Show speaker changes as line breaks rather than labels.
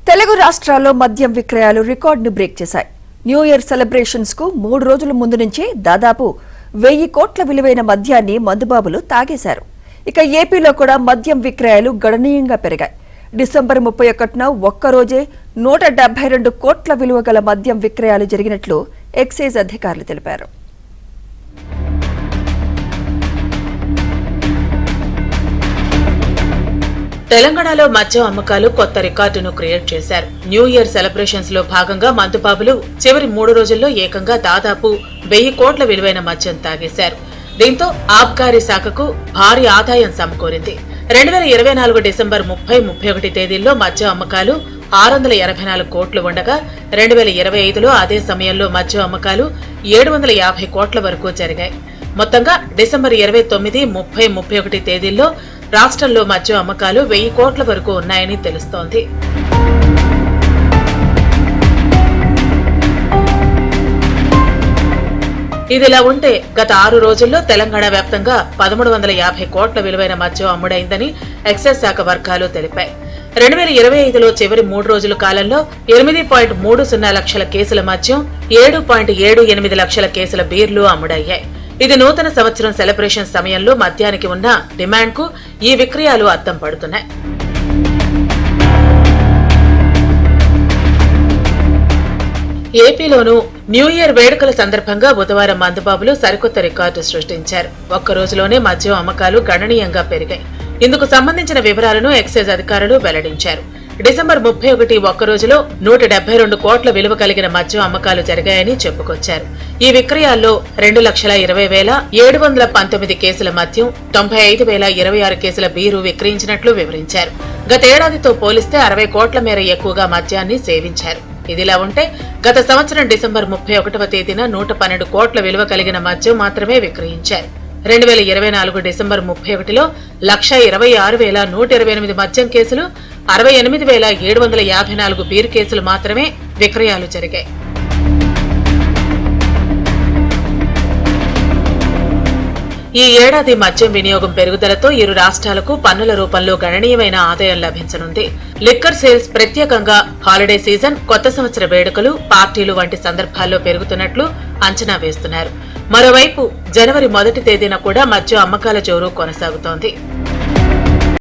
తెలుగు రాష్ట్రాల్లో మద్యం విక్రయాలు రికార్డును బ్రేక్ చేశాయి. న్యూ ఇయర్ సెలబ్రేషన్స్ కు 3 రోజుల ముందు నుంచే దాదాపు 1000 కోట్ల విలువైన మద్యాన్ని మందుబాబులు తాగేశారు. ఇక ఏపీలో కూడా మద్యం విక్రయాలు గణనీయంగా పెరిగాయి. డిసెంబర్ 31న ఒక్కరోజే 172 కోట్ల విలువ గల మద్యం విక్రయాలు జరిగినట్లు ఎక్సైజ్ అధికారులు తెలిపారు.
తెలంగాణలో మద్యం అమ్మకాలు కొత్త రికార్డును క్రియేట్ చేశారు. న్యూ ఇయర్ సెలబ్రేషన్స్ లో భాగంగా మందుబాబులు చివరి 3 రోజుల్లో ఏకంగా దాదాపు 1000 కోట్ల విలువైన మద్యం తాగేశారు. దీంతో ఆబ్కారీ శాఖకు భారీ ఆదాయం సమకూరింది. 2024 డిసెంబర్ 30-31 తేదీల్లో మద్యం అమ్మకాలు 684 కోట్లు ఉండగా 2025లో అదే సమయంలో మద్యం అమ్మకాలు 750 కోట్ల వరకు జరిగాయి. మొత్తంగా డిసెంబర్ 29, 30, 31 తేదీల్లో రాష్ట్రంలో మద్యం అమ్మకాలు 1000 కోట్ల వరకు ఉన్నాయని తెలుస్తోంది. ఇదిలా ఉంటే గత 6 రోజుల్లో తెలంగాణ వ్యాప్తంగా 1350 కోట్ల విలువైన మద్యం అమ్ముడైందని ఎక్సైజ్ శాఖ వర్గాలు తెలిపాయి. 2025లో చివరి 3 రోజుల కాలంలో 8.30 లక్షల కేసుల మద్యం, 7.78 లక్షల కేసుల బీర్లు అమ్ముడయ్యాయి. ఇది నూతన సంవత్సరం సెలబ్రేషన్ సమయంలో మద్యానికి ఉన్న డిమాండ్ కు ఈ విక్రయాలు అద్దం పడుతున్నాయి. ఏపీలోనూ న్యూ ఇయర్ వేడుకల సందర్భంగా బుధవారం మందుబాబులు సరికొత్త రికార్డు సృష్టించారు. ఒక్క రోజులోనే మద్యం అమ్మకాలు గణనీయంగా పెరిగాయి. ఇందుకు సంబంధించిన వివరాలను ఎక్సైజ్ అధికారులు వెల్లడించారు. డిసెంబర్ 31 ఒక్క రోజులో 172 కోట్ల విలువ కలిగిన మద్యం అమ్మకాలు జరిగాయని చెప్పుకొచ్చారు. ఈ విక్రయాల్లో 2,20,719 కేసుల మద్యం, 95,026 కేసుల బీరు విక్రయించినట్లు వివరించారు. గతేడాదితో పోలిస్తే 60 కోట్ల మేర ఎక్కువగా మద్యాన్ని సేవించారు. ఇదిలా ఉంటే గత సంవత్సరం డిసెంబర్ 31వ తేదీన 112 కోట్ల విలువ కలిగిన మద్యం మాత్రమే విక్రయించారు. 2024 డిసెంబర్ 31లో 1,26,128 మద్యం కేసులు, 68,754 బీర్ కేసులు మాత్రమే విక్రయాలు జరిగాయి. ఈ ఏడాది మద్యం వినియోగం పెరుగుదలతో ఇరు రాష్ట్రాలకు పన్నుల రూపంలో గణనీయమైన ఆదాయం లభించనుంది. లిక్కర్ సేల్స్ ప్రత్యేకంగా హాలిడే సీజన్, కొత్త సంవత్సర వేడుకలు, పార్టీలు వంటి సందర్భాల్లో పెరుగుతున్నట్లు అంచనా వేస్తున్నారు. మరోవైపు జనవరి 1వ తేదీన కూడా మద్యం అమ్మకాల జోరు కొనసాగుతోంది.